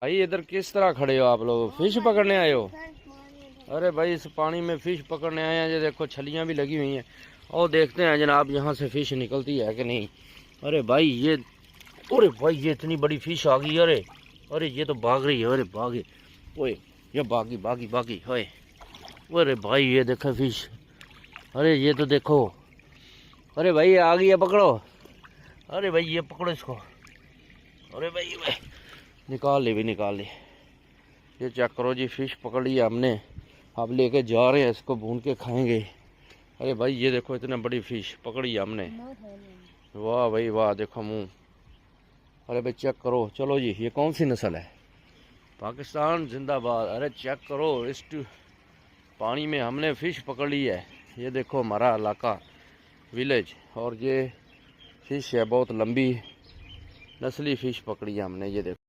भाई इधर किस तरह खड़े हो आप लोग? फिश पकड़ने आए हो? अरे भाई इस पानी में फिश पकड़ने आए हैं। ये देखो छलियां भी लगी हुई हैं और देखते हैं जनाब यहाँ से फिश निकलती है कि नहीं। अरे भाई ये, अरे भाई ये इतनी बड़ी फिश आ गई। अरे अरे ये तो भाग रही है। अरे भागे, ओए ये भागी भागी भागी ओए। अरे भाई ये देखो फिश। अरे ये तो देखो। अरे भाई ये आ गई है, पकड़ो। अरे भाई ये पकड़ो इसको। अरे भाई निकाल ले भी, निकाल ले। ये चेक करो जी, फिश पकड़ लिया हमने। अब लेके जा रहे हैं, इसको भून के खाएंगे। अरे भाई ये देखो इतने बड़ी फिश पकड़ी है हमने। वाह भाई वाह, देखो मुंह। अरे भाई चेक करो। चलो जी, ये कौन सी नस्ल है? पाकिस्तान जिंदाबाद। अरे चेक करो, इस पानी में हमने फिश पकड़ ली है। ये देखो हमारा इलाका, विलेज, और ये फिश है बहुत लंबी नस्ली फिश पकड़ी है हमने। ये देखो।